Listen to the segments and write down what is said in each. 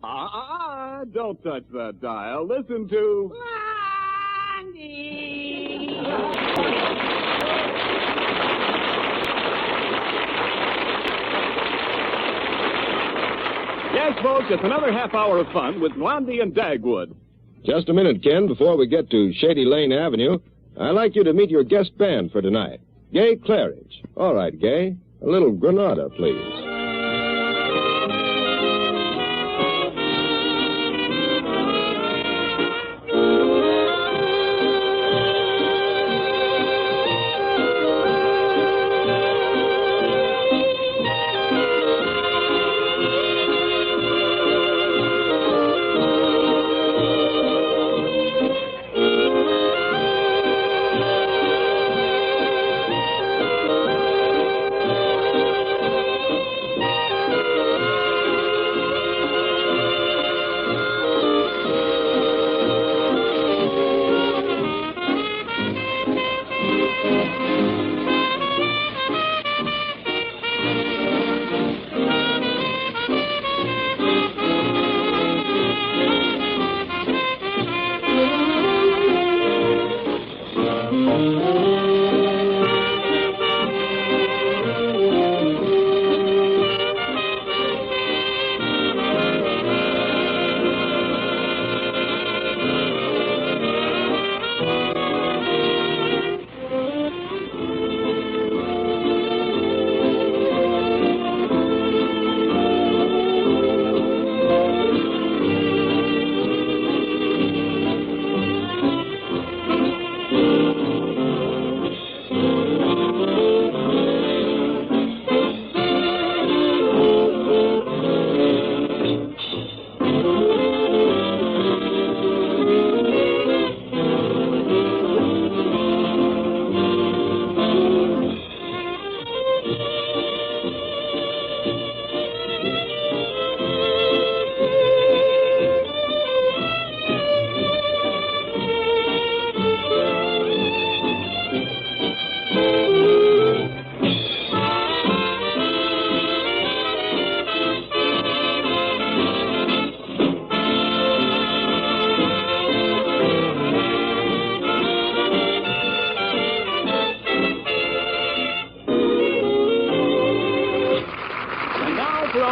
Don't touch that dial. Listen to... Blondie! Yes, folks, it's another half hour of fun with Blondie and Dagwood. Just a minute, Ken, before we get to Shady Lane Avenue. I'd like you to meet your guest band for tonight. Gay Claridge. All right, Gay. A little Granada, please.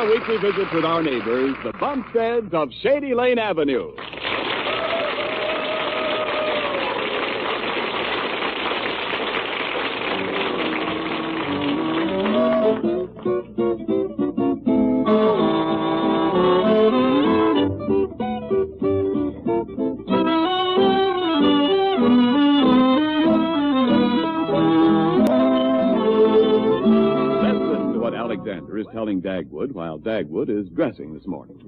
Weekly visits with our neighbors, the Bumpsteads of Shady Lane Avenue. Is telling Dagwood while Dagwood is dressing this morning.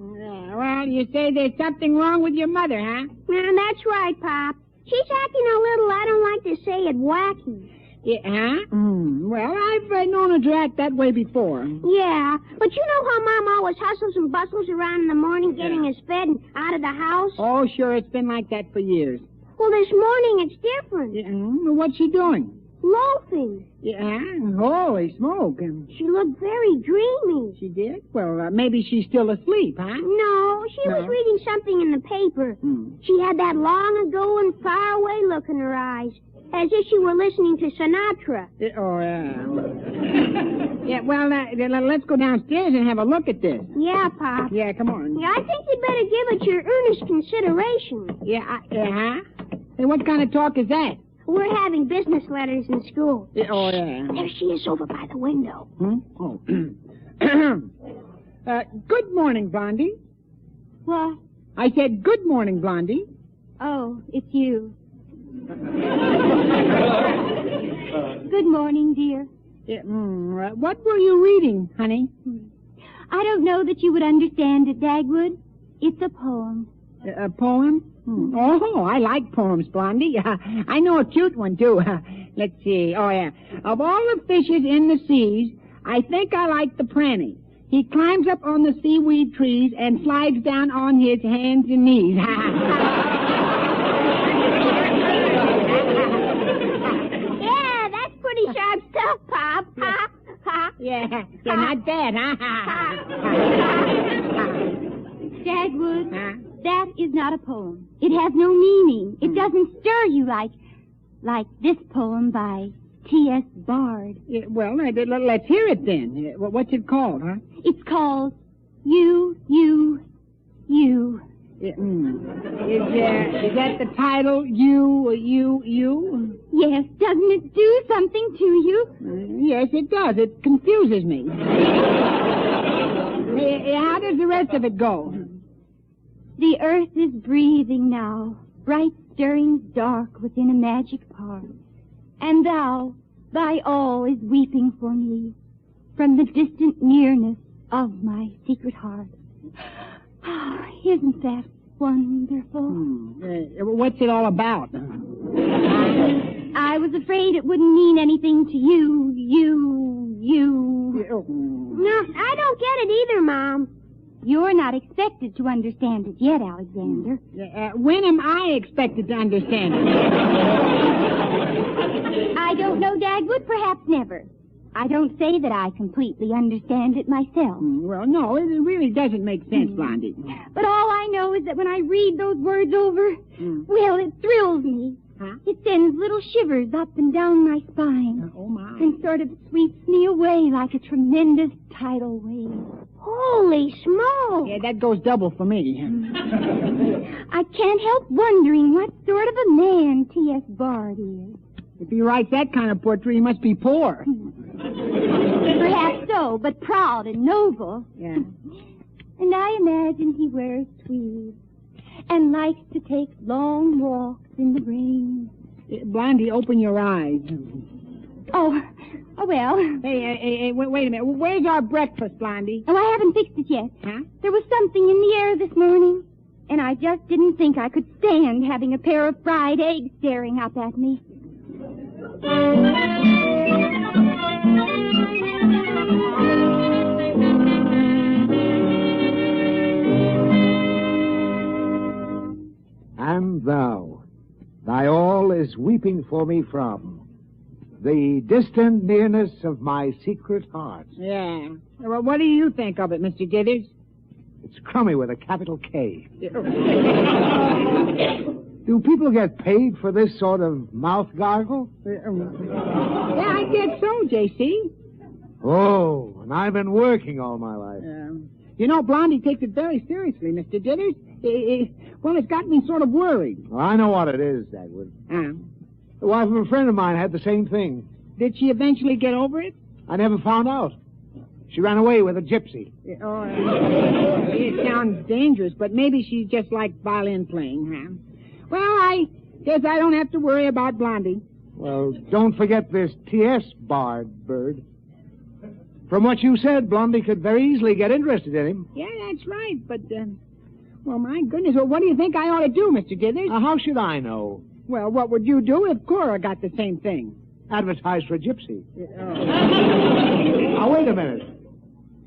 Well, you say there's something wrong with your mother, huh? That's right, Pop. She's acting a little, I don't like to say it, wacky. Yeah, huh? Well, I've known her to act that way before. Yeah, but you know how Mom always hustles and bustles around in the morning getting us fed and out of the house? Oh, sure, it's been like that for years. Well, this morning it's different. Yeah, what's she doing? Loafing. Yeah, holy smoke. She looked very dreamy. She did? Well, maybe she's still asleep, huh? No, she was reading something in the paper. She had that long ago and far away look in her eyes, as if she were listening to Sinatra. Yeah, well, let's go downstairs and have a look at this. Yeah, Pop. Yeah, come on. Yeah, I think you'd better give it your earnest consideration. Yeah, huh? Hey, what kind of talk is that? We're having business letters in school. Yeah. There she is over by the window. Oh. Good morning, Blondie. What? I said good morning, Blondie. Oh, it's you. Good morning, dear. Yeah, what were you reading, honey? I don't know that you would understand it, Dagwood. It's a poem. A poem? Oh, I like poems, Blondie. I know a cute one, too. Let's see. Oh, yeah. Of all the fishes in the seas, I think I like the pranny. He climbs up on the seaweed trees and slides down on his hands and knees. Yeah, that's pretty sharp stuff, Pop. Yeah, not bad, huh? Dagwood, Huh? that is not a poem. It has no meaning. It doesn't stir you like this poem by T.S. Bard. Yeah, well, let's hear it then. What's it called, huh? It's called You. Yeah, Is that the title? You? Yes, doesn't it do something to you? Yes, it does. It confuses me. How does the rest of it go? The earth is breathing now, bright stirrings dark within a magic park. And thou, thy all is weeping for me from the distant nearness of my secret heart. Oh, isn't that wonderful? What's it all about? I was afraid it wouldn't mean anything to you. No, I don't get it either, Mom. You're not expected to understand it yet, Alexander. When am I expected to understand it? I don't know, Dagwood, perhaps never. I don't say that I completely understand it myself. Well, no, it really doesn't make sense, Blondie. But all I know is that when I read those words over, well, it thrills me. Huh? It sends little shivers up and down my spine. Oh, my. And sort of sweeps me away like a tremendous tidal wave. Holy smoke! Yeah, that goes double for me. I can't help wondering what sort of a man T.S. Bard is. If he writes that kind of poetry, he must be poor. Perhaps so, but proud and noble. Yeah. And I imagine he wears tweeds and likes to take long walks in the rain. Blondie, open your eyes. Oh, well. Hey, wait a minute. Where's our breakfast, Blondie? Oh, I haven't fixed it yet. Huh? There was something in the air this morning, and I just didn't think I could stand having a pair of fried eggs staring up at me. And thou, thy all is weeping for me from the distant nearness of my secret heart. Yeah. Well, what do you think of it, Mr. Dithers? It's crummy with a capital K. Do people get paid for this sort of mouth gargle? Yeah, I guess so, J.C. Oh, and I've been working all my life. You know, Blondie takes it very seriously, Mr. Dithers. Well, it's got me sort of worried. Well, I know what it is, Dagwood. The wife of a friend of mine had the same thing. Did she eventually get over it? I never found out. She ran away with a gypsy. It sounds dangerous, but maybe she just liked violin playing, huh? Well, I guess I don't have to worry about Blondie. Well, don't forget this T.S. Bard, Bird. From what you said, Blondie could very easily get interested in him. Yeah, that's right, but, well, my goodness, well, what do you think I ought to do, Mr. Dithers? How should I know? Well, what would you do if Cora got the same thing? Advertise for a gypsy. Now, wait a minute.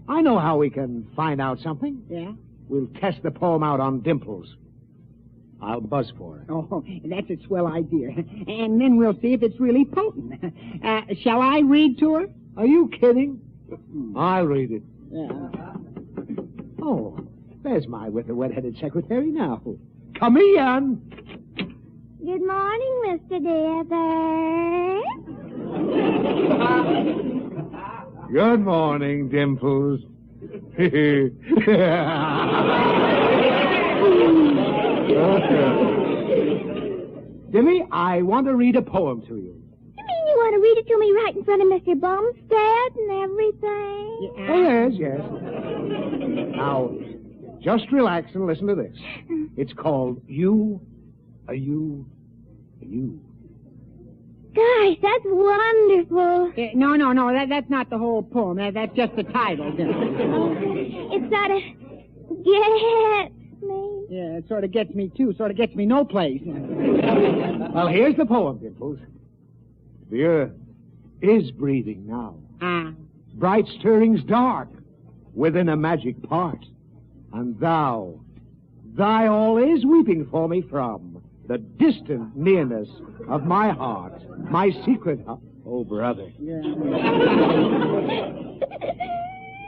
I know how we can find out something. Yeah? We'll test the poem out on Dimples. I'll buzz for her. Oh, that's a swell idea. And then we'll see if it's really potent. Shall I read to her? Are you kidding? I'll read it. Yeah. Oh, there's my wet-headed secretary now. Come in. Good morning, Mr. Dithers. Good morning, Dimples. Dimmy, I want to read a poem to you. You mean you want to read it to me right in front of Mr. Bumstead and everything? Oh, yes. Now, just relax and listen to this. It's called You, a You, a You. Gosh, that's wonderful. No, that's not the whole poem. That's just the title. It sort of gets me. Yeah, it sort of gets me, too. Sort of gets me no place. Well, here's the poem, Dimples. The earth is breathing now. Bright stirrings dark within a magic part. And thou, thy all is weeping for me from the distant nearness of my heart, my secret heart. Oh, brother.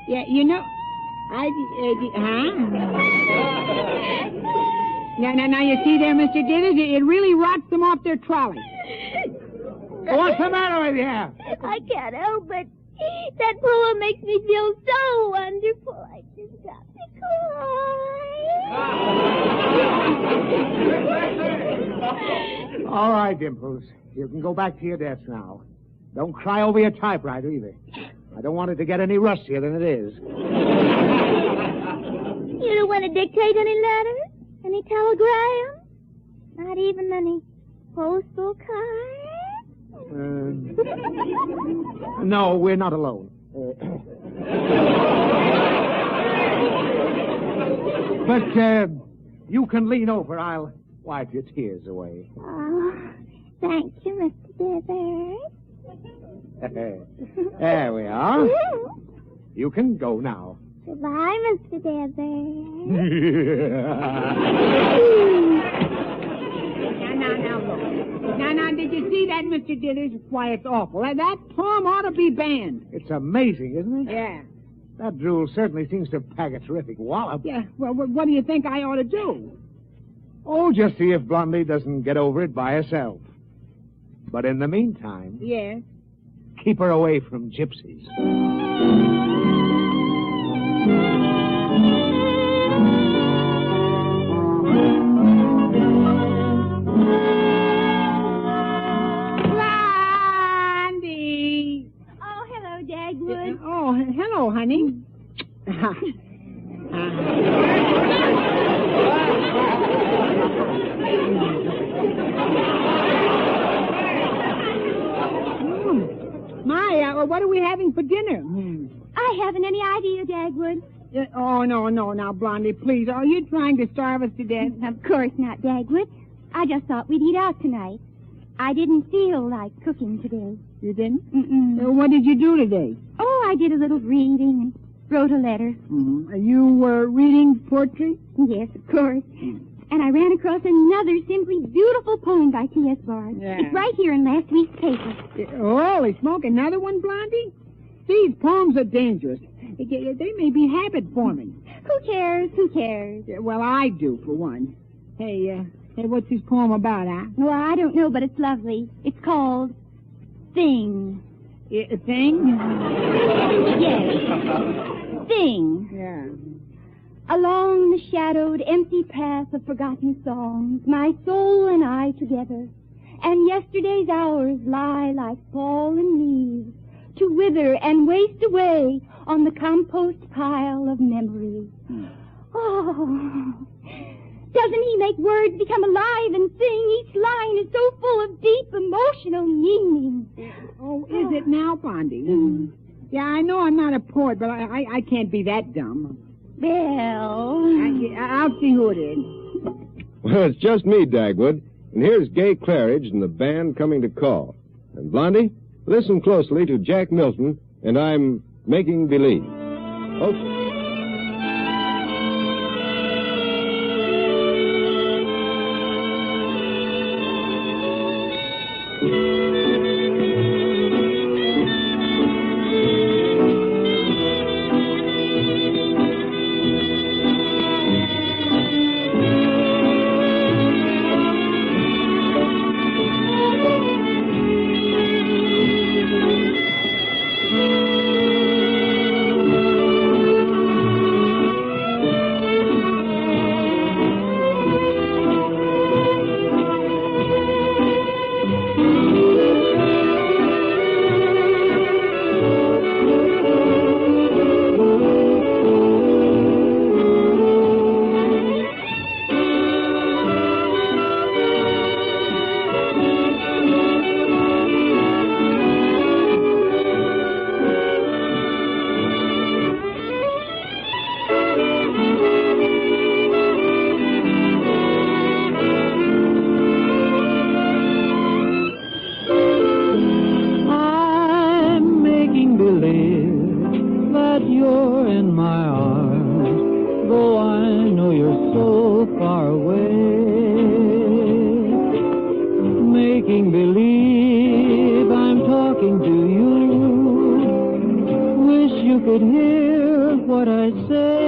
Yeah, you know... Now, you see there, Mr. Dithers, it really rots them off their trolley. What's the matter with you? I can't help it. That poem makes me feel so wonderful. I just got to cry. All right, Dimples. You can go back to your desk now. Don't cry over your typewriter either. I don't want it to get any rustier than it is. You don't want to dictate any letters? Any telegrams? Not even any postal cards? No, we're not alone. But you can lean over. I'll wipe your tears away. Oh, thank you, Mr. Dithers. There we are. You can go now. Goodbye, Mr. Dithers. Now, did you see that, Mr. Dithers? Why, it's awful. That poem ought to be banned. It's amazing, isn't it? Yeah. That drool certainly seems to pack a terrific wallop. Yeah, well, what do you think I ought to do? Oh, just see if Blondie doesn't get over it by herself. But in the meantime... Yes? Keep her away from gypsies. Blondie! Oh, hello, Dagwood. Oh, hello, honey. What are we having for dinner? I haven't any idea, Dagwood. Oh, no, now, Blondie, please. Are you trying to starve us to death? Of course not, Dagwood. I just thought we'd eat out tonight. I didn't feel like cooking today. You didn't? Mm-mm. What did you do today? Oh, I did a little reading and wrote a letter. Mm-hmm. You were reading poetry? Yes, of course. And I ran across another simply beautiful poem by T.S. Bard. Yeah. It's right here in last week's paper. Holy smoke, another one, Blondie? These poems are dangerous. They may be habit-forming. Who cares? Who cares? Well, I do, for one. Hey, what's this poem about, huh? Well, I don't know, but it's lovely. It's called Thing. Thing? Yes. Thing. Yeah. Along the shadowed, empty path of forgotten songs, my soul and I together, and yesterday's hours lie like fallen leaves, to wither and waste away on the compost pile of memories. Oh, doesn't he make words become alive and sing? Each line is so full of deep emotional meaning. Oh, is it now, Blondie? Yeah, I know I'm not a poet, but I can't be that dumb. Well... I'll see who it is. Well, it's just me, Dagwood. And here's Gay Claridge and the band coming to call. And Blondie, listen closely to Jack Milton, and I'm Making Believe. Okay. could hear what I say.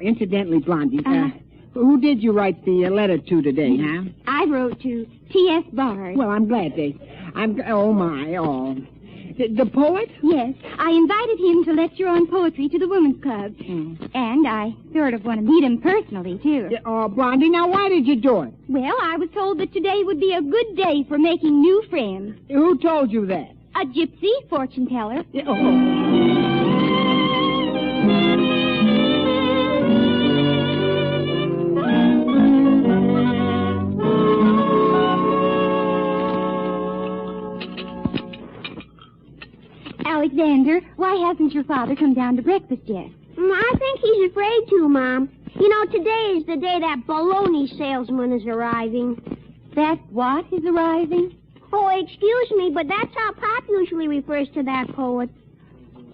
Incidentally, Blondie, who did you write the letter to today, huh? I wrote to T.S. Bard. Well, I'm glad The poet? Yes, I invited him to lecture on poetry to the Women's Club. And I sort of want to meet him personally, too. Blondie, now why did you do it? Well, I was told that today would be a good day for making new friends. Who told you that? A gypsy fortune teller. Alexander, why hasn't your father come down to breakfast yet? I think he's afraid to, Mom. You know, today is the day that baloney salesman is arriving. That what is arriving? Oh, excuse me, but that's how Pop usually refers to that poet.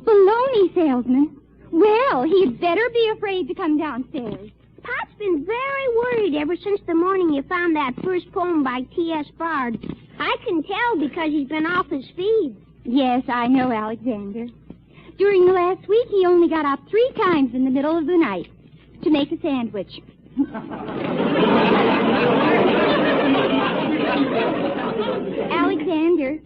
Baloney salesman? Well, he'd better be afraid to come downstairs. Pop's been very worried ever since the morning you found that first poem by T.S. Bard. I can tell because he's been off his feed. Yes, I know, Alexander. During the last week, he only got up 3 times in the middle of the night to make a sandwich. Alexander,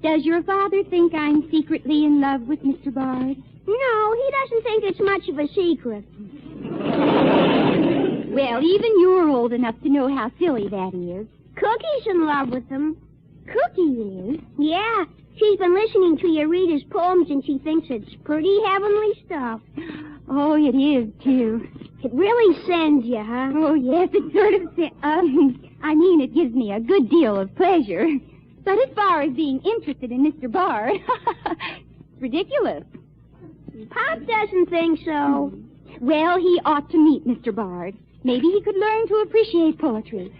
does your father think I'm secretly in love with Mr. Bard? No, he doesn't think it's much of a secret. Well, even you're old enough to know how silly that is. Cookie's in love with him. Cookie is? Yeah. She's been listening to you read his poems, and she thinks it's pretty heavenly stuff. Oh, it is, too. It really sends you, huh? Oh, yes, it sort of... it gives me a good deal of pleasure. But as far as being interested in Mr. Bard, it's ridiculous. Pop doesn't think so. Well, he ought to meet Mr. Bard. Maybe he could learn to appreciate poetry.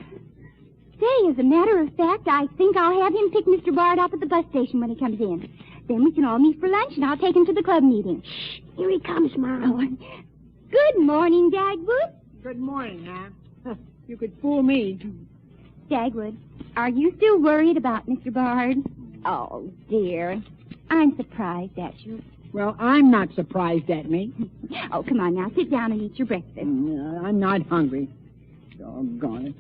Say, as a matter of fact, I think I'll have him pick Mr. Bard up at the bus station when he comes in. Then we can all meet for lunch, and I'll take him to the club meeting. Shh, here he comes, Mom. Good morning, Dagwood. Good morning, huh? You could fool me. Dagwood, are you still worried about Mr. Bard? Oh, dear. I'm surprised at you. Well, I'm not surprised at me. Oh, come on now. Sit down and eat your breakfast. I'm not hungry. Doggone it.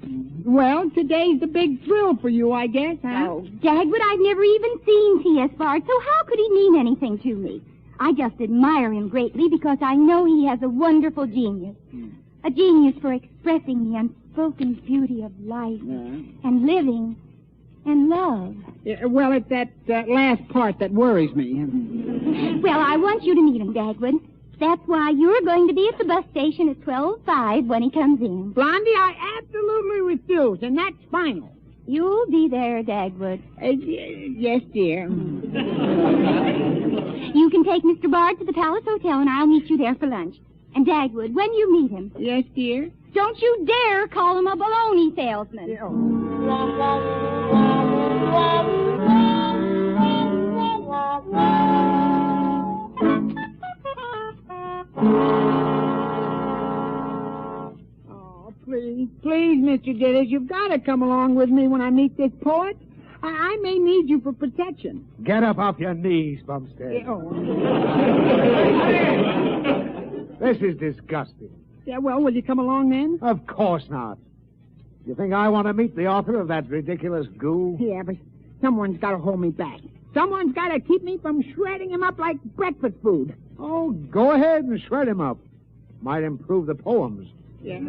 Well, today's the big thrill for you, I guess, huh? Oh, Dagwood, I've never even seen T.S. Bard, so how could he mean anything to me? I just admire him greatly because I know he has a wonderful genius. A genius for expressing the unspoken beauty of life and living and love. Well, it's that last part that worries me. Well, I want you to meet him, Dagwood. That's why you're going to be at the bus station at 12:05 when he comes in. Blondie, I absolutely refuse, and that's final. You'll be there, Dagwood. Yes, dear. You can take Mr. Bard to the Palace Hotel, and I'll meet you there for lunch. And Dagwood, when you meet him... Yes, dear? Don't you dare call him a baloney salesman. Oh, please, Mr. Dithers, you've got to come along with me when I meet this poet. I may need you for protection. Get up off your knees, Bumstead. This is disgusting. Yeah, well, will you come along then? Of course not. You think I want to meet the author of that ridiculous goo? Yeah, but someone's got to hold me back. Someone's got to keep me from shredding him up like breakfast food. Oh, go ahead and shred him up. Might improve the poems. Yeah.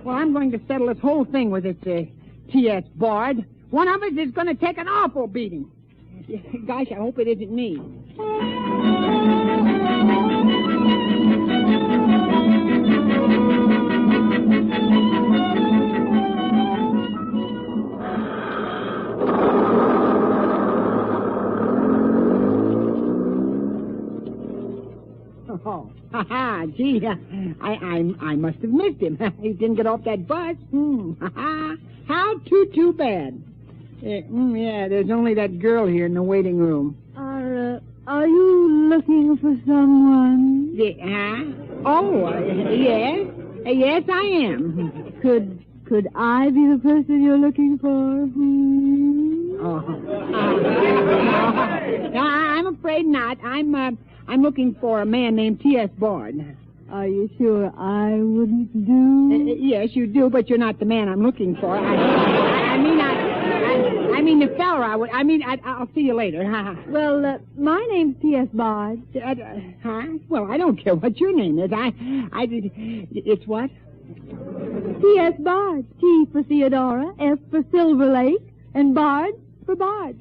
Well, I'm going to settle this whole thing with this T.S. Bard. One of us is going to take an awful beating. Gosh, I hope it isn't me. Oh, ha-ha, gee, I must have missed him. He didn't get off that bus. Ha-ha, how too bad. Yeah, there's only that girl here in the waiting room. Are you looking for someone? Yes. Yes, I am. Could I be the person you're looking for? I'm afraid not. I'm looking for a man named T.S. Bard. Are you sure I wouldn't do? Yes, you do, but you're not the man I'm looking for. I mean the fella. I'll see you later. Well, my name's T.S. Bard. Well, I don't care what your name is. It's what? T.S. Bard. T for Theodora, S for Silver Lake, and Bard for Bard.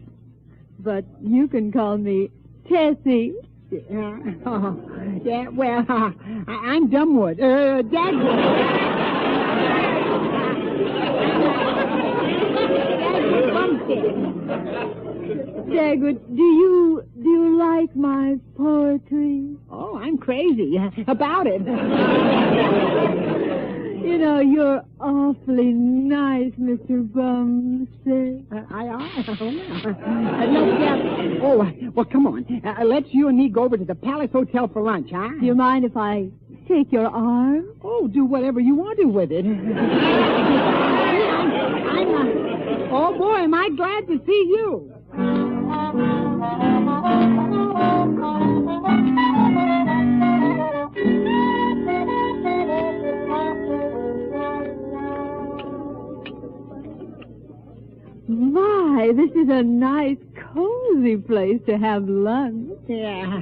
But you can call me Tessie. Yeah, well, I'm Dumbwood. Dagwood. Dagwood, do you like my poetry? Oh, I'm crazy about it. You know, you're awfully nice, Mr. Bumstead. Well, come on. Let's you and me go over to the Palace Hotel for lunch, huh? Do you mind if I take your arm? Oh, do whatever you want to with it. Oh, boy, am I glad to see you. My, this is a nice, cozy place to have lunch. Yeah.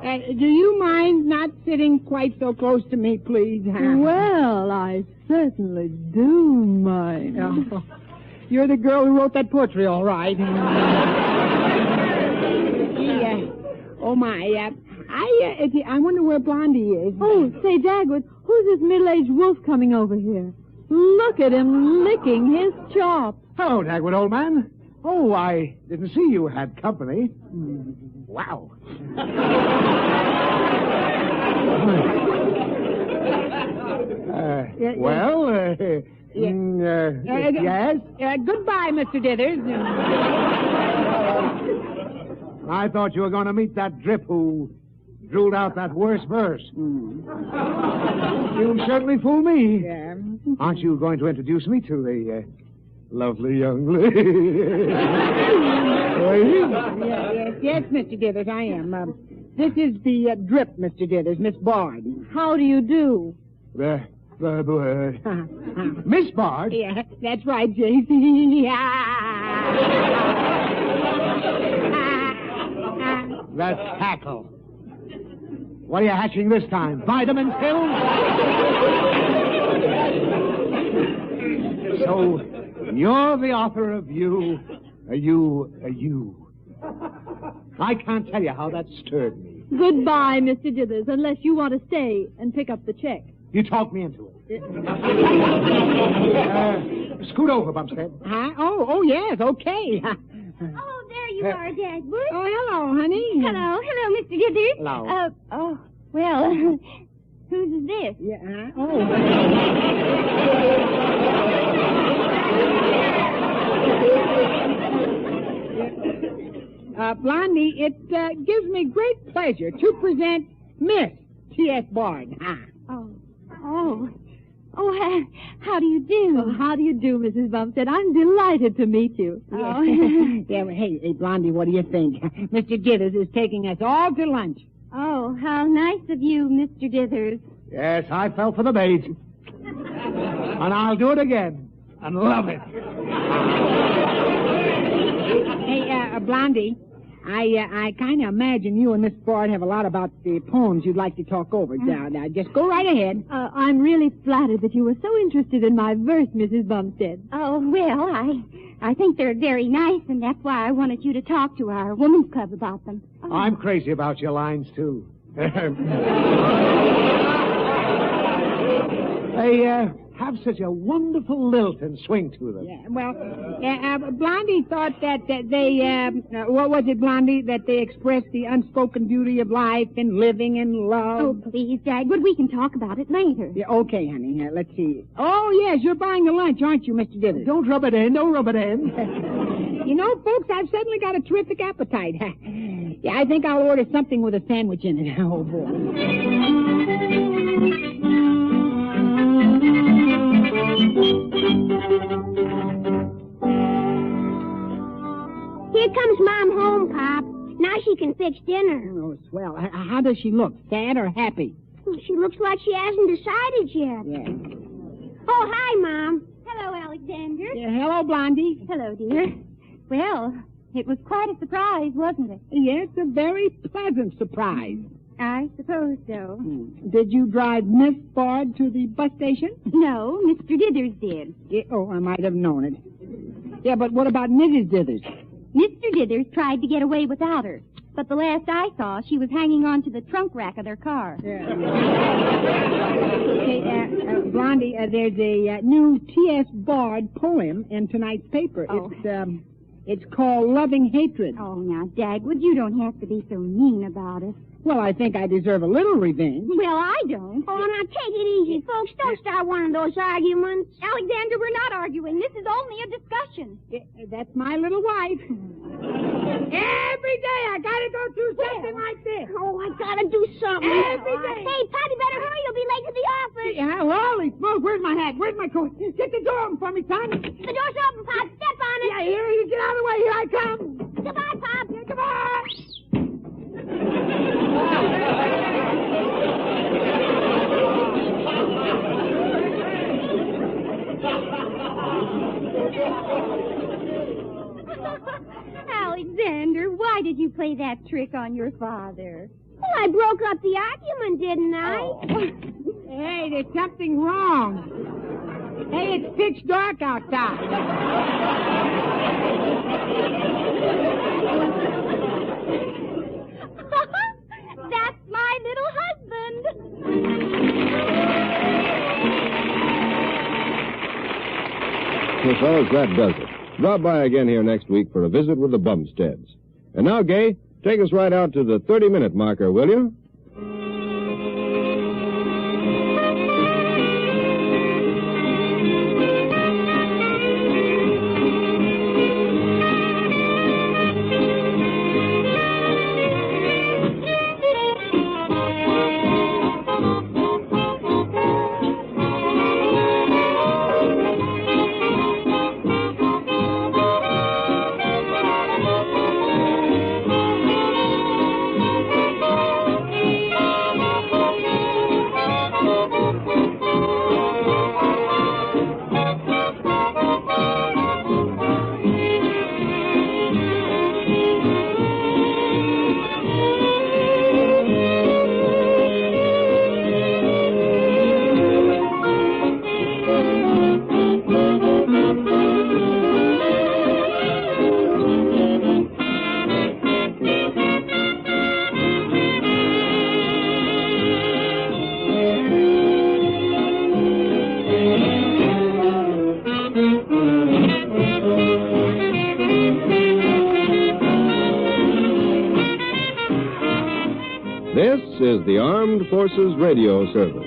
Do you mind not sitting quite so close to me, please? Well, I certainly do mind. Oh, you're the girl who wrote that poetry, all right. Oh, my. I wonder where Blondie is. Oh, say, Dagwood, who's this middle-aged wolf coming over here? Look at him licking his chops. Hello, Dagwood, old man. Oh, I didn't see you had company. Wow. Yes? Goodbye, Mr. Dithers. I thought you were going to meet that drip who drooled out that worst verse. You certainly fooled me. Yeah. Aren't you going to introduce me to the lovely young lady? Yes, Mr. Dithers, I am. This is the drip, Mr. Dithers, Miss Bard. How do you do? Miss Bard? Yeah, that's right, J.C. That's tackle. What are you hatching this time? Vitamin pills? So, you're the author of You. I can't tell you how that stirred me. Goodbye, Mr. Dithers, unless you want to stay and pick up the check. You talked me into it. Scoot over, Bumstead. Huh? Oh, yes, okay. Oh, there you are, Dagwood. Oh, hello, honey. Hello, Mr. Dithers. Hello. Well, who's this? Yeah, Blondie, it gives me great pleasure to present Miss T.S. Bard. How do you do? Oh, how do you do, Mrs. Bumstead? I'm delighted to meet you. Oh. Yeah, hey, Blondie, what do you think? Mr. Dithers is taking us all to lunch. Oh, how nice of you, Mr. Dithers. Yes, I fell for the bait. And I'll do it again. And love it. Hey, Blondie, I kind of imagine you and Miss Bard have a lot about the poems you'd like to talk over. Now, just go right ahead. I'm really flattered that you were so interested in my verse, Mrs. Bumstead. Oh, well, I think they're very nice, and that's why I wanted you to talk to our women's club about them. Oh. I'm crazy about your lines, too. They have such a wonderful lilt and swing to them. Yeah, well, Blondie thought that they, what was it, Blondie? That they expressed the unspoken beauty of life and living and love. Oh, please, Dagwood, we can talk about it later. Yeah, okay, honey. Let's see. Oh, yes, you're buying the lunch, aren't you, Mr. Dithers? Don't rub it in. You know, folks, I've suddenly got a terrific appetite. Yeah, I think I'll order something with a sandwich in it. Oh, boy. Here comes Mom home, Pop. Now she can fix dinner. Oh, swell. How does she look? Sad or happy? Oh, she looks like she hasn't decided yet. Yeah. Oh, hi, Mom. Hello, Alexander. Yeah, hello, Blondie. Hello, dear. Well, it was quite a surprise, wasn't it? Yes, a very pleasant surprise. I suppose so. Did you drive Miss Ford to the bus station? No, Mr. Dithers did. Yeah, oh, I might have known it. Yeah, but what about Mrs. Dithers? Mr. Dithers tried to get away without her, but the last I saw, she was hanging on to the trunk rack of their car. Yeah. Okay, Blondie, there's a new T.S. Bard poem in tonight's paper. Oh. It's called Loving Hatred. Oh, now, Dagwood, you don't have to be so mean about it. Well, I think I deserve a little revenge. Well, I don't. Oh, now take it easy, folks. Don't start one of those arguments. Alexander, we're not arguing. This is only a discussion. That's my little wife. Every day I gotta go through something like this. Oh, I gotta do something. Every day. Hey, Patty, better hurry. You'll be late to the office. Yeah, holy smoke. Where's my hat? Where's my coat? Get the door open for me, son. The door's open, Pop. Step on it. Yeah, here you get out of the way. Here I come. Goodbye, Pop. Goodbye. Alexander, why did you play that trick on your father? Well, I broke up the argument, didn't I? Oh. Hey, there's something wrong. Hey, it's pitch dark outside. That's my little husband. Well, fellas, that does it. Drop by again here next week for a visit with the Bumsteads. And now, Gay, take us right out to the 30-minute marker, will you? This is the Armed Forces Radio Service.